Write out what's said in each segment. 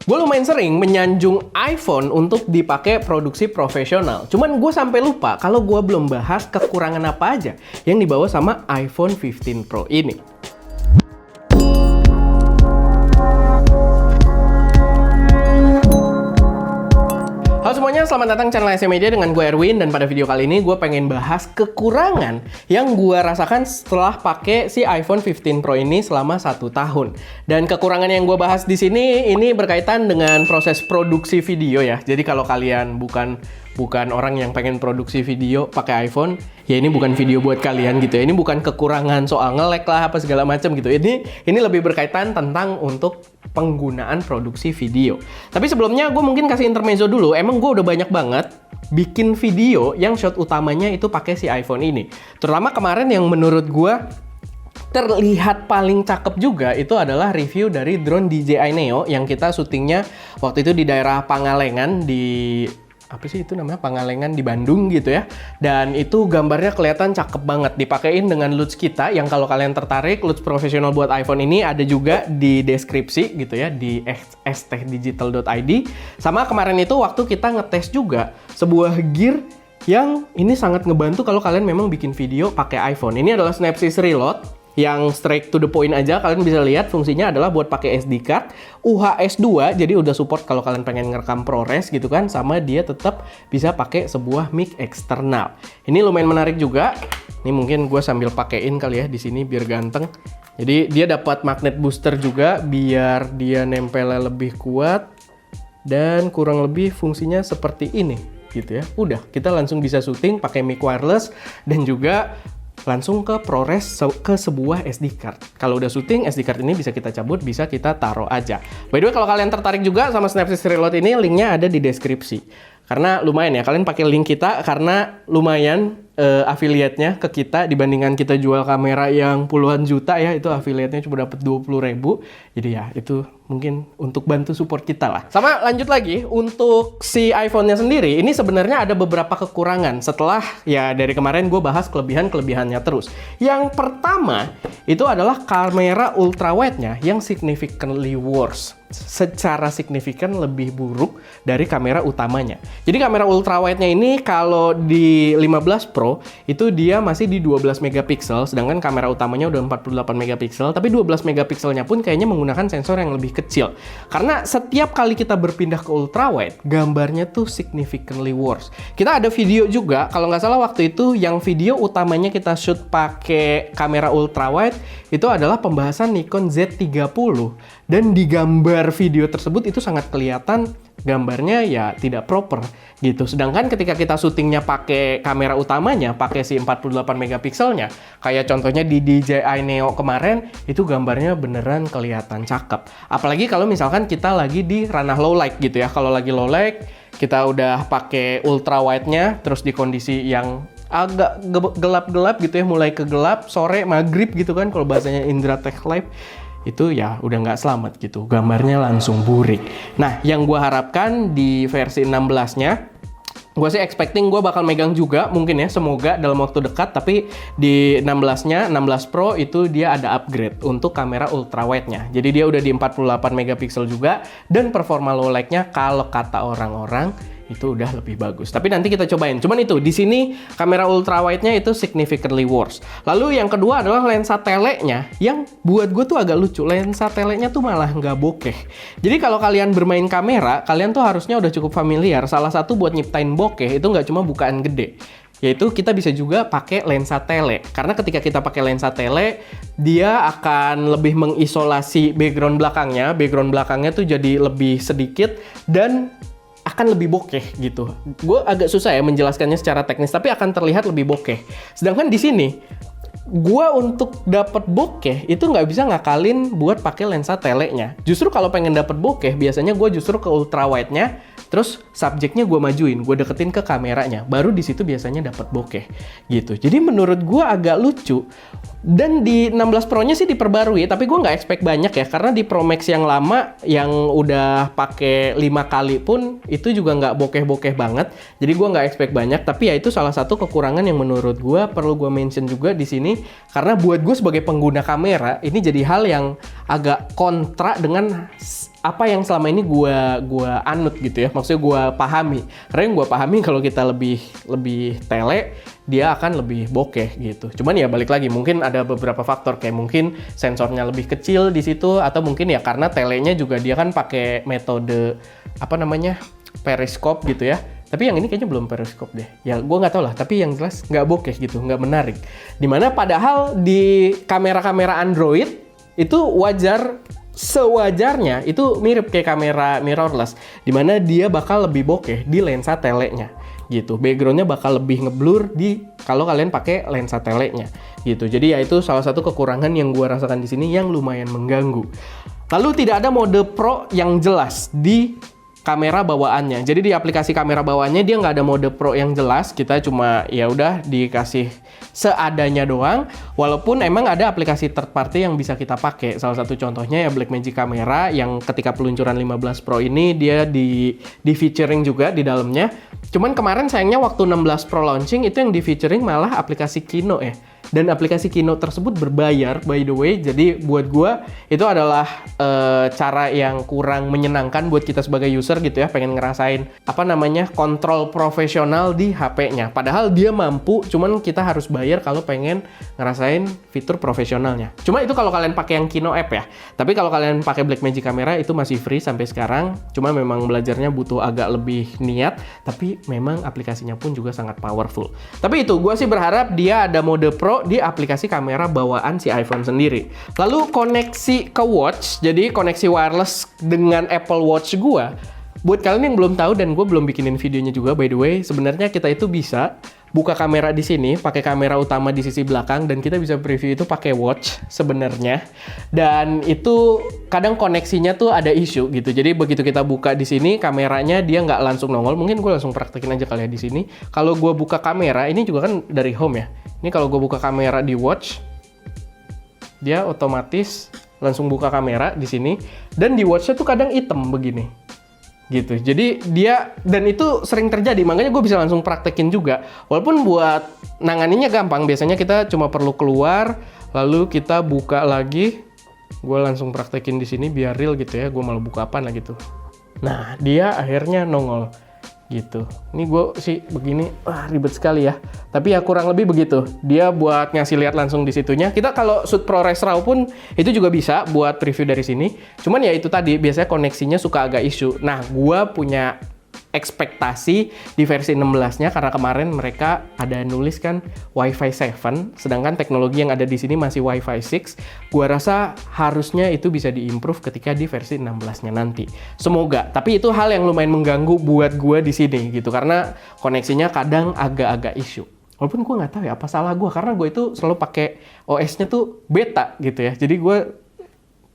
Gue lumayan sering menyanjung iPhone untuk dipakai produksi profesional. Cuman gue sampai lupa kalau gue belum bahas kekurangan apa aja yang dibawa sama iPhone 15 Pro ini. Halo semuanya, selamat datang channel SM Media dengan gue Erwin. Dan pada video kali ini gue pengen bahas kekurangan yang gue rasakan setelah pakai si iPhone 15 Pro ini selama 1 tahun. Dan kekurangan yang gue bahas di sini ini berkaitan dengan proses produksi video ya. Jadi kalau kalian bukan orang yang pengen produksi video pakai iPhone, ya ini bukan video buat kalian gitu ya. Ini bukan kekurangan soal nge-lag lah apa segala macam gitu. Ini lebih berkaitan tentang untuk penggunaan produksi video. Tapi sebelumnya gue mungkin kasih intermezzo dulu. Emang gue udah banyak banget bikin video yang shot utamanya itu pakai si iPhone ini. Terutama kemarin yang menurut gue terlihat paling cakep juga itu adalah review dari drone DJI Neo yang kita syutingnya waktu itu di daerah Pangalengan di Pangalengan di Bandung gitu ya. Dan itu gambarnya kelihatan cakep banget. Dipakein dengan lens kita yang kalau kalian tertarik, lens profesional buat iPhone ini ada juga di deskripsi gitu ya, di stdigital.id. Sama kemarin itu waktu kita ngetes juga sebuah gear yang ini sangat ngebantu kalau kalian memang bikin video pakai iPhone. Ini adalah Snapseed Reload yang straight to the point aja. Kalian bisa lihat fungsinya adalah buat pakai SD card, UHS 2, jadi udah support kalau kalian pengen ngerekam ProRes gitu kan, sama dia tetap bisa pakai sebuah mic eksternal. Ini lumayan menarik juga. Ini mungkin gue sambil pakein kali ya di sini biar ganteng. Jadi dia dapat magnet booster juga biar dia nempelnya lebih kuat dan kurang lebih fungsinya seperti ini gitu ya. Udah, kita langsung bisa syuting pakai mic wireless dan juga langsung ke ProRes ke sebuah SD card. Kalau udah syuting, SD card ini bisa kita cabut, bisa kita taruh aja. By the way, kalau kalian tertarik juga sama Snapseed Reload ini, linknya ada di deskripsi. Karena lumayan ya, kalian pakai link kita karena lumayan affiliate-nya ke kita dibandingkan kita jual kamera yang puluhan juta ya, itu affiliate-nya cuma dapat 20.000. Jadi ya, itu mungkin untuk bantu support kita lah. Sama lanjut lagi, untuk si iPhone-nya sendiri, ini sebenarnya ada beberapa kekurangan setelah ya dari kemarin gue bahas kelebihan-kelebihannya terus. Yang pertama, itu adalah kamera ultrawide-nya yang significantly worse. Secara signifikan lebih buruk dari kamera utamanya. Jadi kamera ultrawide-nya ini kalau di 15 Pro itu dia masih di 12 megapiksel, sedangkan kamera utamanya udah 48 megapiksel, tapi 12 megapikselnya pun kayaknya menggunakan sensor yang lebih kecil. Karena setiap kali kita berpindah ke ultrawide, gambarnya tuh significantly worse. Kita ada video juga, kalau nggak salah waktu itu yang video utamanya kita shoot pakai kamera ultrawide itu adalah pembahasan Nikon Z30, dan di gambar video tersebut itu sangat kelihatan gambarnya ya tidak proper gitu. Sedangkan ketika kita syutingnya pakai kamera utamanya, pakai si 48 megapikselnya, kayak contohnya di DJI Neo kemarin, itu gambarnya beneran kelihatan cakep. Apalagi kalau misalkan kita lagi di ranah low light gitu ya. Kalau lagi low light, kita udah pakai ultra wide-nya, terus di kondisi yang agak gelap-gelap gitu ya, mulai ke gelap, sore, maghrib gitu kan, kalau bahasanya Indra Tech Live, itu ya udah nggak selamat gitu, gambarnya langsung burik. Nah, yang gue harapkan di versi 16-nya, gue sih expecting gue bakal megang juga mungkin ya, semoga dalam waktu dekat, tapi di 16-nya, 16 Pro itu dia ada upgrade untuk kamera ultrawide-nya. Jadi dia udah di 48 megapiksel juga, dan performa low light-nya kalau kata orang-orang itu udah lebih bagus. Tapi nanti kita cobain. Cuman itu, di sini kamera ultrawide-nya itu significantly worse. Lalu yang kedua adalah lensa telenya, yang buat gue tuh agak lucu. Lensa telenya tuh malah nggak bokeh. Jadi kalau kalian bermain kamera, kalian tuh harusnya udah cukup familiar. Salah satu buat nyiptain bokeh itu nggak cuma bukaan gede, yaitu kita bisa juga pakai lensa tele. Karena ketika kita pakai lensa tele, dia akan lebih mengisolasi background belakangnya. Background belakangnya tuh jadi lebih sedikit dan akan lebih bokeh gitu. Gue agak susah ya menjelaskannya secara teknis, tapi akan terlihat lebih bokeh. Sedangkan di sini, gue untuk dapat bokeh itu nggak bisa ngakalin buat pakai lensa telenya. Justru kalau pengen dapat bokeh, biasanya gue justru ke ultrawide-nya, terus subjeknya gue majuin, gue deketin ke kameranya, baru di situ biasanya dapat bokeh gitu. Jadi menurut gue agak lucu. Dan di 16 Pro-nya sih diperbarui, tapi gue nggak expect banyak ya, karena di Pro Max yang lama yang udah pakai 5 kali pun itu juga nggak bokeh-bokeh banget. Jadi gue nggak expect banyak, tapi ya itu salah satu kekurangan yang menurut gue perlu gue mention juga di sini, karena buat gue sebagai pengguna kamera ini jadi hal yang agak kontra dengan apa yang selama ini gua anut gitu ya. Maksudnya gua pahami. Karena yang gua pahami kalau kita lebih tele, dia akan lebih bokeh gitu. Cuman ya balik lagi, mungkin ada beberapa faktor kayak mungkin sensornya lebih kecil di situ, atau mungkin ya karena telenya juga dia kan pakai metode apa namanya, periskop gitu ya. Tapi yang ini kayaknya belum periskop deh. Ya gue nggak tahu lah, tapi yang jelas nggak bokeh gitu, nggak menarik. Dimana padahal di kamera-kamera Android itu sewajarnya itu mirip kayak kamera mirrorless, dimana dia bakal lebih bokeh di lensa telenya gitu. Backgroundnya bakal lebih ngeblur kalau kalian pakai lensa telenya gitu. Jadi ya itu salah satu kekurangan yang gue rasakan di sini yang lumayan mengganggu. Lalu tidak ada mode Pro yang jelas di kamera bawaannya. Jadi di aplikasi kamera bawaannya dia nggak ada mode Pro yang jelas. Kita cuma ya udah dikasih seadanya doang. Walaupun emang ada aplikasi third party yang bisa kita pakai. Salah satu contohnya ya Blackmagic Camera yang ketika peluncuran 15 Pro ini dia di featuring juga di dalamnya. Cuman kemarin sayangnya waktu 16 Pro launching itu yang di featuring malah aplikasi Kino ya. Dan aplikasi Kino tersebut berbayar by the way. Jadi buat gua itu adalah cara yang kurang menyenangkan buat kita sebagai user gitu ya, pengen ngerasain apa namanya kontrol profesional di HP-nya. Padahal dia mampu, cuman kita harus bayar kalau pengen ngerasain fitur profesionalnya. Cuma itu kalau kalian pakai yang Kino app ya. Tapi kalau kalian pakai Blackmagic Camera itu masih free sampai sekarang. Cuma memang belajarnya butuh agak lebih niat, tapi memang aplikasinya pun juga sangat powerful. Tapi itu gua sih berharap dia ada mode Pro di aplikasi kamera bawaan si iPhone sendiri. Lalu koneksi ke watch, jadi koneksi wireless dengan Apple Watch gua. Buat kalian yang belum tahu dan gue belum bikinin videonya juga by the way, sebenarnya kita itu bisa buka kamera di sini, pakai kamera utama di sisi belakang dan kita bisa preview itu pakai watch sebenarnya. Dan itu kadang koneksinya tuh ada isu gitu. Jadi begitu kita buka di sini kameranya dia nggak langsung nongol. Mungkin gue langsung praktekin aja kali ya di sini. Kalau gue buka kamera, ini juga kan dari home ya. Ini kalau gue buka kamera di watch, dia otomatis langsung buka kamera di sini. Dan di watchnya tuh kadang hitam begini. Gitu. Jadi dia, dan itu sering terjadi, makanya gue bisa langsung praktekin juga. Walaupun buat nanganinnya gampang, biasanya kita cuma perlu keluar, lalu kita buka lagi. Gue langsung praktekin di sini biar real gitu ya. Gue malah buka apaan lah gitu. Nah, dia akhirnya nongol gitu. Ini gue sih begini, ribet sekali ya. Tapi ya kurang lebih begitu. Dia buat ngasih lihat langsung di situnya. Kita kalau shoot ProRes RAW pun itu juga bisa buat review dari sini. Cuman ya itu tadi, biasanya koneksinya suka agak isu. Nah, gue punya ekspektasi di versi 16-nya karena kemarin mereka ada nulis kan Wi-Fi 7, sedangkan teknologi yang ada di sini masih Wi-Fi 6. Gua rasa harusnya itu bisa diimprove ketika di versi 16-nya nanti. Semoga. Tapi itu hal yang lumayan mengganggu buat gua di sini gitu karena koneksinya kadang agak-agak isu. Walaupun gue nggak tahu ya apa salah gue karena gue itu selalu pakai OS-nya tuh beta gitu ya. Jadi gue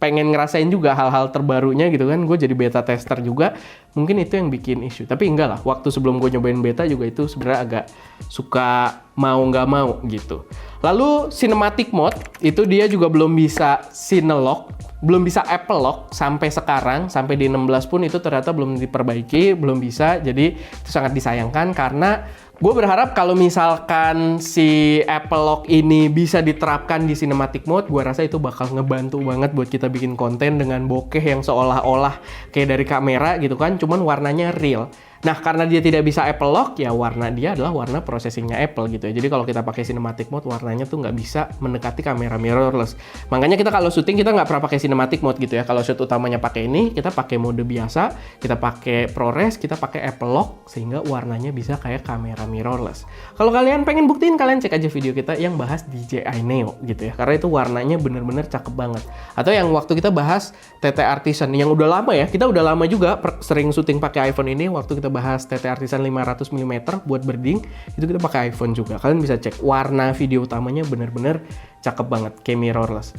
pengen ngerasain juga hal-hal terbarunya gitu kan. Gue jadi beta tester juga. Mungkin itu yang bikin isu. Tapi enggak lah. Waktu sebelum gue nyobain beta juga itu sebenarnya agak suka mau nggak mau gitu. Lalu cinematic mode itu dia juga belum bisa Cinelog, belum bisa Apple Lock sampai sekarang. Sampai di 16 pun itu ternyata belum diperbaiki, belum bisa. Jadi itu sangat disayangkan karena gue berharap kalau misalkan si Apple Lock ini bisa diterapkan di cinematic mode, gue rasa itu bakal ngebantu banget buat kita bikin konten dengan bokeh yang seolah-olah kayak dari kamera gitu kan, cuman warnanya real. Nah, karena dia tidak bisa Apple Lock, ya warna dia adalah warna processingnya Apple gitu ya. Jadi kalau kita pakai cinematic mode, warnanya tuh nggak bisa mendekati kamera mirrorless. Makanya kita kalau syuting, kita nggak pernah pakai cinematic mode gitu ya. Kalau shoot utamanya pakai ini, kita pakai mode biasa, kita pakai ProRes, kita pakai Apple Lock, sehingga warnanya bisa kayak kamera mirrorless. Kalau kalian pengen buktiin, kalian cek aja video kita yang bahas DJI Neo gitu ya. Karena itu warnanya bener-bener cakep banget. Atau yang waktu kita bahas TT Artisan, yang udah lama ya, kita udah lama juga sering syuting pakai iPhone ini. Waktu kita bahas TT Artisan 500 mm buat birding, itu kita pakai iPhone juga. Kalian bisa cek warna video utamanya bener-bener cakep banget kayak mirrorless.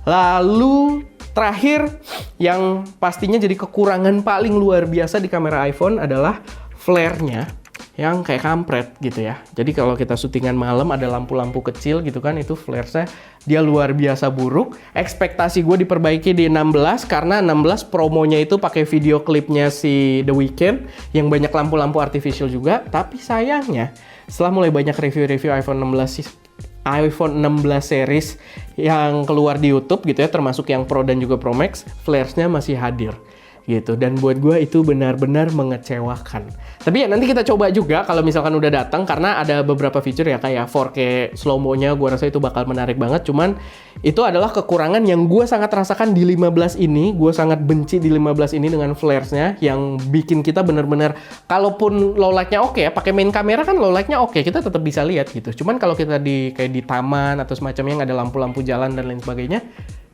Lalu terakhir yang pastinya jadi kekurangan paling luar biasa di kamera iPhone adalah flare-nya yang kayak kampret gitu ya. Jadi kalau kita syutingan malam ada lampu-lampu kecil gitu kan, itu flare-nya dia luar biasa buruk. Ekspektasi gue diperbaiki di 16 karena 16 promonya itu pakai video klipnya si The Weeknd yang banyak lampu-lampu artificial juga. Tapi sayangnya setelah mulai banyak review-review iPhone 16 iPhone 16 series yang keluar di YouTube gitu ya, termasuk yang Pro dan juga Pro Max, flares-nya masih hadir gitu. Dan buat gue itu benar-benar mengecewakan. Tapi ya nanti kita coba juga kalau misalkan udah datang, karena ada beberapa fitur ya kayak 4K slow-mo-nya, gue rasa itu bakal menarik banget. Cuman itu adalah kekurangan yang gue sangat rasakan di 15 ini. Gue sangat benci di 15 ini dengan flares-nya yang bikin kita benar-benar, kalaupun low light-nya oke ya, pakai main kamera kan low light-nya oke, kita tetap bisa lihat gitu. Cuman kalau kita kayak di taman atau semacamnya yang ada lampu-lampu jalan dan lain sebagainya,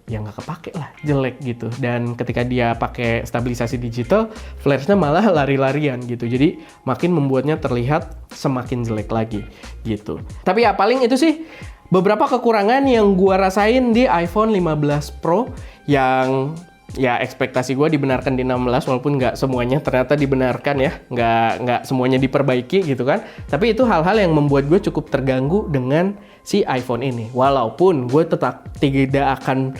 ya nggak kepake lah, jelek gitu. Dan ketika dia pakai stabilisasi digital, flares-nya malah lari-larian gitu. Jadi makin membuatnya terlihat semakin jelek lagi gitu. Tapi ya paling itu sih beberapa kekurangan yang gua rasain di iPhone 15 Pro yang ya ekspektasi gue dibenarkan di 16, walaupun nggak semuanya ternyata dibenarkan ya, nggak semuanya diperbaiki gitu kan. Tapi itu hal-hal yang membuat gue cukup terganggu dengan si iPhone ini. Walaupun gue tetap tidak akan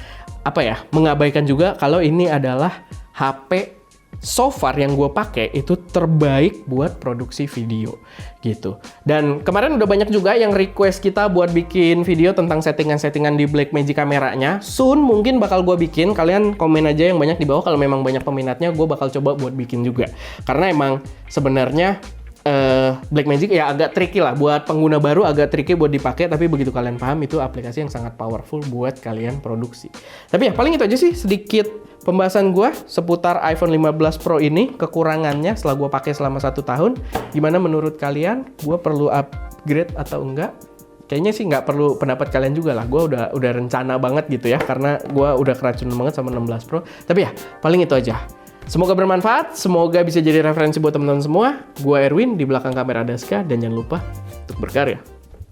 mengabaikan juga kalau ini adalah HP so far yang gue pakai itu terbaik buat produksi video gitu. Dan kemarin udah banyak juga yang request kita buat bikin video tentang settingan-settingan di Blackmagic kameranya. Soon mungkin bakal gue bikin, kalian komen aja yang banyak di bawah, kalau memang banyak peminatnya gue bakal coba buat bikin juga. Karena emang sebenarnya Blackmagic ya agak tricky lah, buat pengguna baru agak tricky buat dipakai, tapi begitu kalian paham itu aplikasi yang sangat powerful buat kalian produksi. Tapi ya paling itu aja sih sedikit pembahasan gue seputar iPhone 15 Pro ini, kekurangannya setelah gue pakai selama 1 tahun. Gimana menurut kalian? Gue perlu upgrade atau enggak? Kayaknya sih nggak perlu pendapat kalian juga lah. Gue udah rencana banget gitu ya, karena gue udah keracunan banget sama 16 Pro. Tapi ya paling itu aja. Semoga bermanfaat, semoga bisa jadi referensi buat teman-teman semua. Gue Erwin, di belakang kamera Daska, dan jangan lupa untuk berkarya.